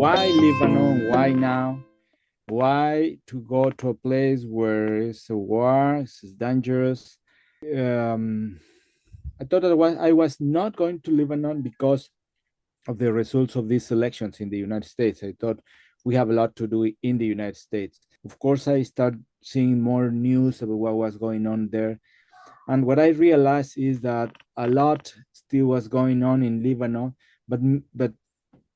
why Lebanon? Why now? Why to go to a place where it's a war, it's dangerous? Um, I thought that I was not going to Lebanon because of the results of these elections in the United States. I thought we have a lot to do in the United States. Of course, I started seeing more news about what was going on there. And what I realized is that a lot still was going on in Lebanon, but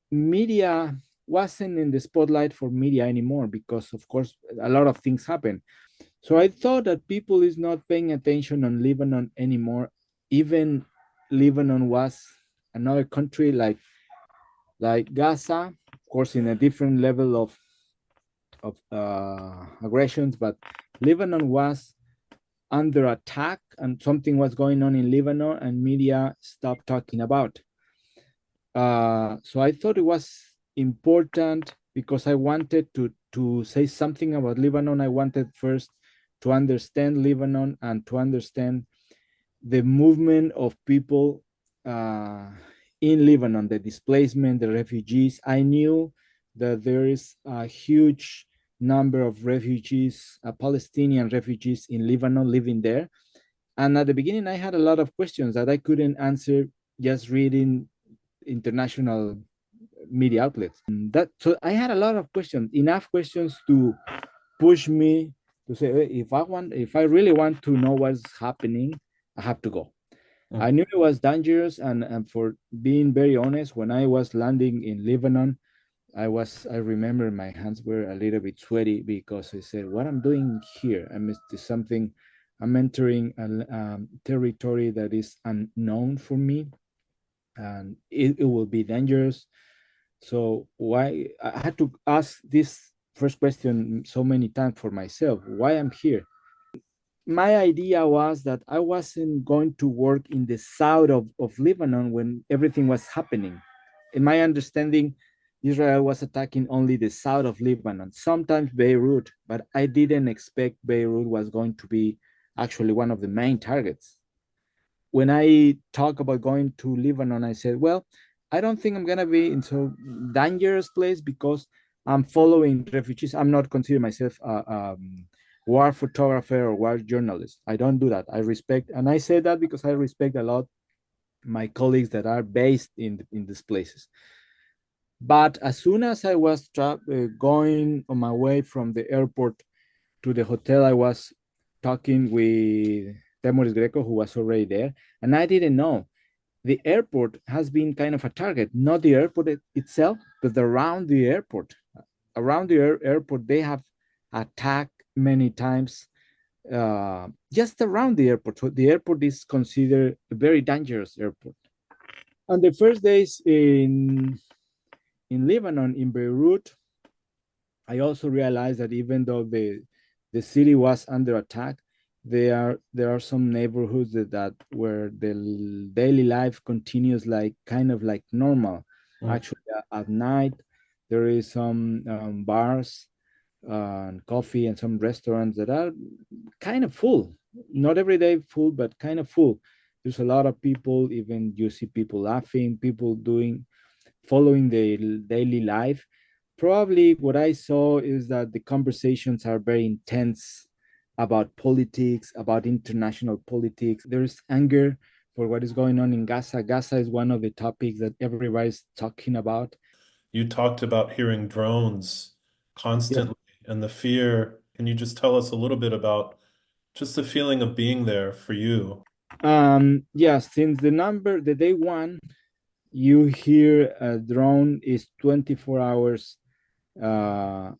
media wasn't in the spotlight for media anymore because, of course, a lot of things happen. So I thought that people is not paying attention on Lebanon anymore. Even Lebanon was another country like Gaza, of course, in a different level of aggressions, but Lebanon was under attack and something was going on in Lebanon and media stopped talking about. So I thought it was important because I wanted to say something about Lebanon. I wanted first to understand Lebanon and to understand the movement of people in Lebanon, the displacement, the refugees. I knew that there is a huge number of refugees, Palestinian refugees in Lebanon living there. And at the beginning, I had a lot of questions that I couldn't answer just reading international media outlets. So I had a lot of questions, enough questions to push me to say, "Hey, if I really want to know what's happening, I have to go." I knew it was dangerous, and for being very honest, when I was landing in Lebanon, I remember my hands were a little bit sweaty because I said, "What I'm doing here? I missed something. I'm entering a territory that is unknown for me, and it will be dangerous." So why I had to ask this first question so many times for myself, why I'm here. My idea was that I wasn't going to work in the south of Lebanon when everything was happening. In my understanding, Israel was attacking only the south of Lebanon, sometimes Beirut, but I didn't expect Beirut was going to be actually one of the main targets. When I talk about going to Lebanon, I said, well, I don't think I'm gonna be in so dangerous place because I'm following refugees. I'm not consider myself a war photographer or war journalist. I don't do that. I respect, and I say that because I respect a lot my colleagues that are based in these places. But as soon as I was going on my way from the airport to the hotel, I was talking with Temoris Greco, who was already there, and I didn't know the airport has been kind of a target, not the airport itself, but around the airport. Around the airport, they have attacked many times just around the airport. So the airport is considered a very dangerous airport. On the first days in Lebanon, in Beirut, I also realized that even though the city was under attack, there are some neighborhoods that where the daily life continues like kind of like normal. Actually, at night there is some bars and coffee and some restaurants that are kind of full. Not every day full, but kind of full. There's a lot of people. Even you see people laughing, people doing following the daily life. Probably what I saw is that the conversations are very intense about politics, about international politics. There's anger for what is going on in Gaza. Gaza is one of the topics that everybody's talking about. You talked about hearing drones Yeah. constantly and the fear. Can you just tell us a little bit about just the feeling of being there for you? Yeah, since the day one, you hear a drone is 24 hours. Uh,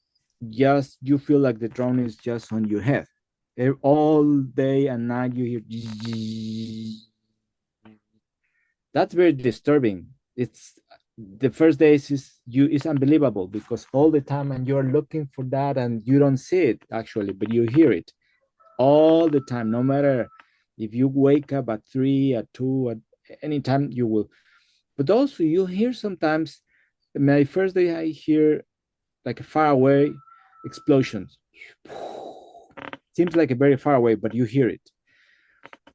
just you feel like the drone is just on your head. All day and night you hear that's very disturbing. It's the first days is unbelievable because all the time and you're looking for that and you don't see it actually, but you hear it all the time, no matter if you wake up at 3, at 2, at any time you will. But also you hear sometimes, my first day I hear like a far away explosions. Seems like a very far away, but you hear it.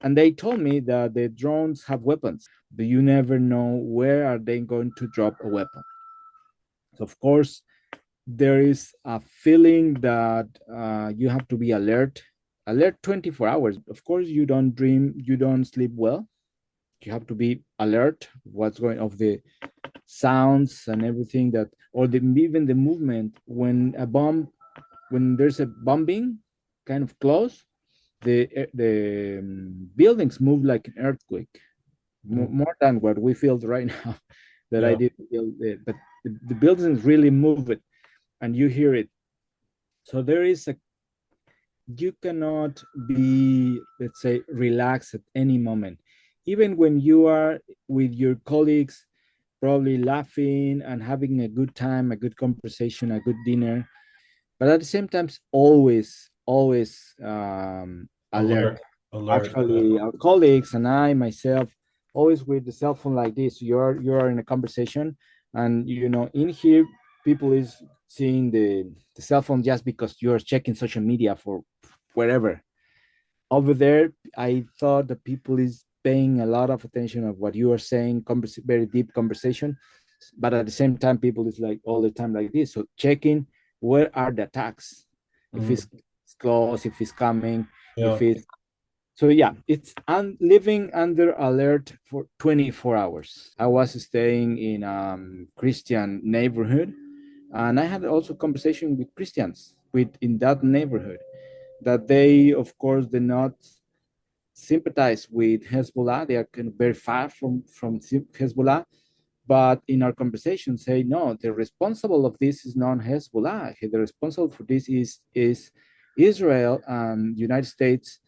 And they told me that the drones have weapons, but you never know where are they going to drop a weapon. So of course, there is a feeling that you have to be alert 24 hours. Of course, you don't dream, you don't sleep well. You have to be alert. What's going of the sounds and everything that, or the even the movement when a bomb, when there's a bombing, kind of close, the buildings move like an earthquake, Mm. more than what we feel right now. That I Yeah. did feel it, but the buildings really move it, and you hear it. So there is a, you cannot be, let's say, relaxed at any moment, even when you are with your colleagues, probably laughing and having a good time, a good conversation, a good dinner, but at the same time always alert. Alert. Alert. Yeah. Actually, our colleagues and I myself, always with the cell phone like this. You're in a conversation, and in here people is seeing the cell phone just because you're checking social media for wherever. Over there, I thought that people is paying a lot of attention of what you are saying, very deep conversation, but at the same time people is like all the time like this, so checking where are the attacks, if Mm. it's close, if it's coming, if Yeah. it's, so yeah, it's living under alert for 24 hours. I was staying in Christian neighborhood, and I had also conversation with Christians with in that neighborhood, that they of course did not sympathize with Hezbollah. They are kind of very far from Hezbollah, but in our conversation say no. The responsible of this is not Hezbollah. The responsible for this is Israel and United States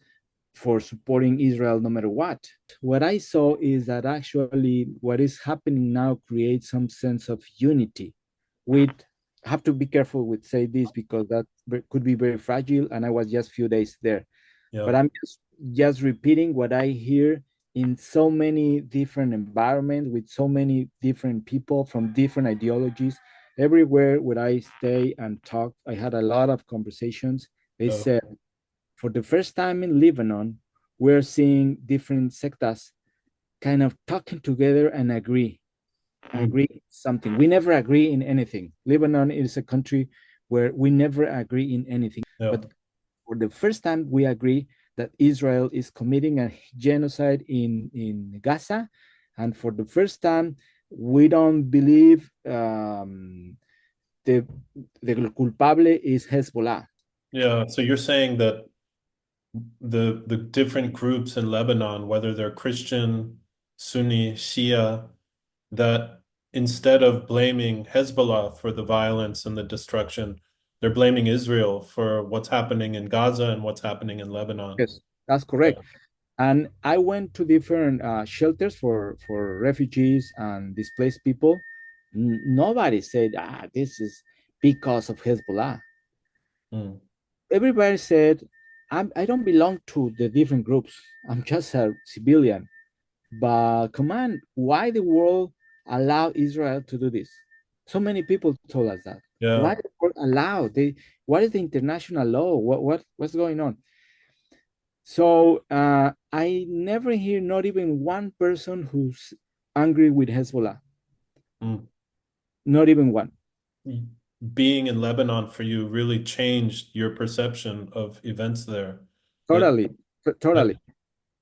for supporting Israel no matter what. What I saw is that actually what is happening now creates some sense of unity. With have to be careful with say this because that could be very fragile, and I was just few days there, Yeah. but I'm just repeating what I hear in so many different environments with so many different people from different ideologies. Everywhere where I stay and talk, I had a lot of conversations. They Yeah. said for the first time in Lebanon, we're seeing different sectas kind of talking together and Mm. agree something. We never agree in anything. Lebanon is a country where we never agree in anything, Yeah. but for the first time, we agree that Israel is committing a genocide in Gaza. And for the first time, we don't believe the, the culpable is Hezbollah. Yeah. So you're saying that the different groups in Lebanon, whether they're Christian, Sunni, Shia, that instead of blaming Hezbollah for the violence and the destruction, they're blaming Israel for what's happening in Gaza and what's happening in Lebanon. Yes, that's Yeah. correct. And I went to different shelters for refugees and displaced people. Nobody said, this is because of Hezbollah. Mm. Everybody said, I don't belong to the different groups. I'm just a civilian. But come on, why the world allow Israel to do this? So many people told us that. Yeah. Why the world allow? What is the international law? What's going on? So I never hear not even one person who's angry with Hezbollah. Mm. Not even one. Being in Lebanon for you really changed your perception of events there. That, Totally, that, totally.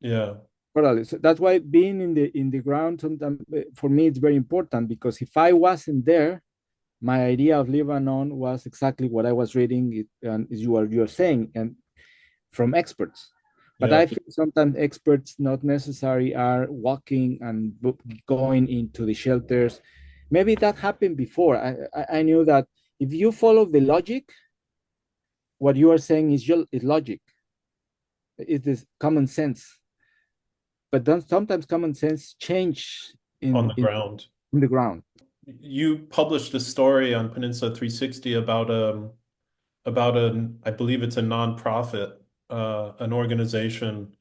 yeah. Totally. So that's why being in the ground sometimes for me it's very important, because if I wasn't there, my idea of Lebanon was exactly what I was reading it, and is you're saying, and from experts. But Yeah. I think sometimes experts not necessary are walking and going into the shelters. Maybe that happened before. I knew that if you follow the logic, what you are saying is logic. It is common sense. But then sometimes common sense change On the in ground. in the ground. You published a story on Peninsula 360 about an, I believe it's a nonprofit, an organization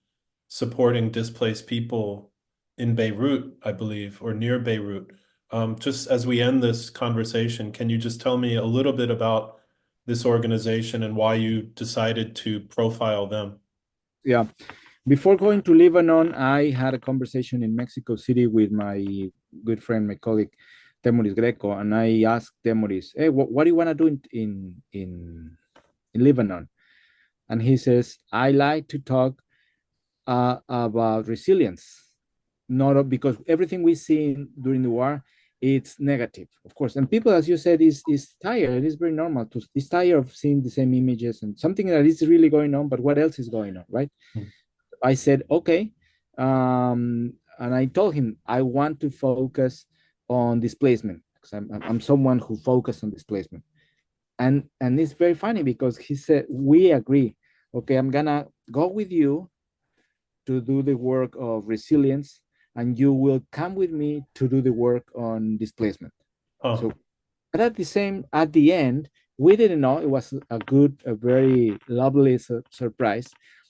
supporting displaced people in Beirut, I believe, or near Beirut. Just as we end this conversation, can you just tell me a little bit about this organization and why you decided to profile them? Yeah. Before going to Lebanon, I had a conversation in Mexico City with my good friend, my colleague, Temoris Greco, and I asked Temoris, "Hey, what do you want to do in Lebanon?" And he says, "I like to talk about resilience, not because everything we see during the war, it's negative, of course. And people, as you said, is tired. It is very normal to is tired of seeing the same images and something that is really going on. But what else is going on, right?" Mm. I said, "Okay," and I told him I want to focus on displacement because I'm someone who focuses on displacement. And it's very funny because he said we agree. Okay, I'm gonna go with you to do the work of resilience, and you will come with me to do the work on displacement. So, Oh, but at the end, we didn't know. It was a very lovely surprise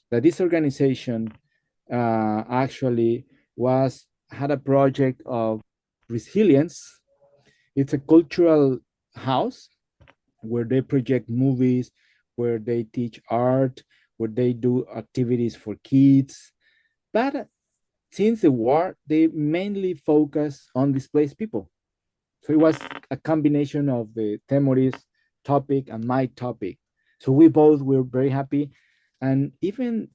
that this organization actually had a project of resilience. It's a cultural house where they project movies, where they teach art, where they do activities for kids. But since the war, they mainly focus on displaced people. So it was a combination of the Temoris topic and my topic. So we both were very happy. And even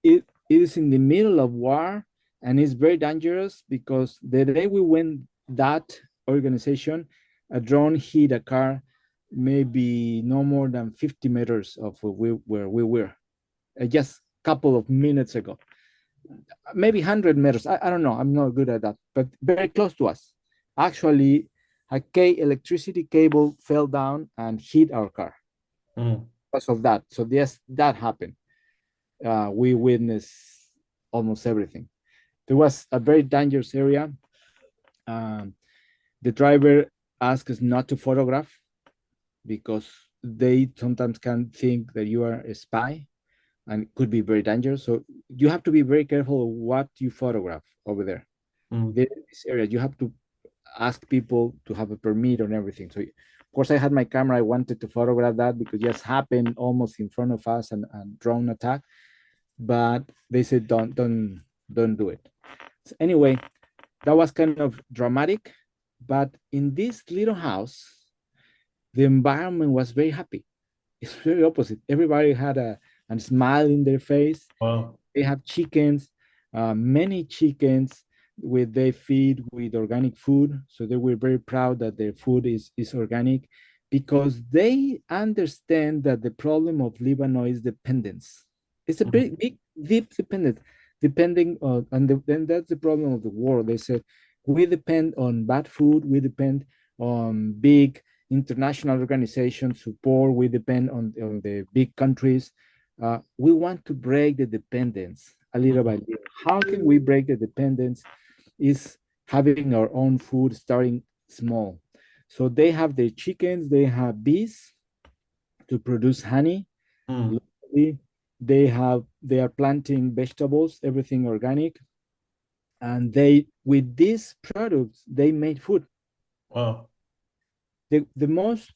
it is in the middle of war and it's very dangerous because the day we went that organization, a drone hit a car maybe no more than 50 meters of where we were just a couple of minutes ago, maybe 100 meters. I don't know. I'm not good at that, but very close to us. Actually, electricity cable fell down and hit our car mm. because of that. So yes, that happened. We witnessed almost everything. There was a very dangerous area. Um, the driver asked us not to photograph because they sometimes can think that you are a spy and it could be very dangerous. So you have to be very careful of what you photograph over there. Mm. This area, you have to ask people to have a permit and everything. So, of course, I had my camera. I wanted to photograph that because it just happened almost in front of us and drone attack. But they said don't do it. So anyway, that was kind of dramatic. But in this little house, the environment was very happy. It's very opposite. Everybody had a smile in their face. Wow. They have chickens, many chickens with they feed with organic food. So they were very proud that their food is organic because they understand that the problem of Lebanon is dependence. It's a Mm. big deep dependence, depending on, then that's the problem of the world. They said we depend on bad food, we depend on big international organizations support, we depend on the big countries. We want to break the dependence a little by Mm. little. How can we break the dependence? Is having our own food, starting small. So they have their chickens, they have bees to produce honey. Mm. Locally. They are planting vegetables, everything organic, and they with these products they made food. Wow. The most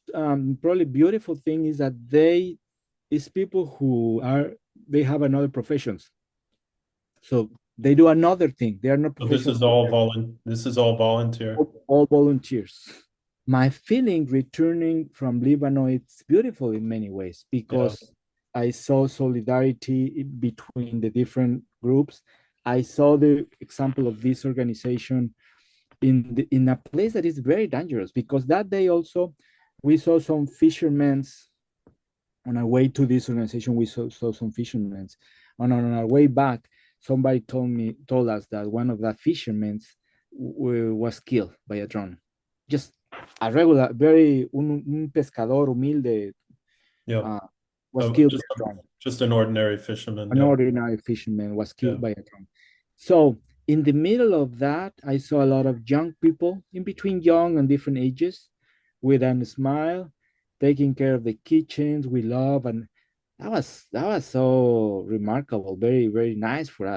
probably beautiful thing is that they is people who are they have another professions, so they do another thing. They are not So this professional. is all this is all volunteer. All volunteers. My feeling returning from Lebanon, it's beautiful in many ways Yeah. because I saw solidarity between the different groups. I saw the example of this organization in a place that is very dangerous because that day also we saw some fishermen on our way to this organization. We saw some fishermen, and on our way back, somebody told us that one of the fishermen was killed by a drone. Just a regular, very un pescador humilde Yeah. uh, was Oh, killed by a drone. just an ordinary fisherman. An Yeah. ordinary fisherman was Yeah. killed by a drone. So in the middle of that, I saw a lot of young people, in between young and different ages, with a smile, taking care of the kitchens we love, and that was so remarkable, very very nice for us.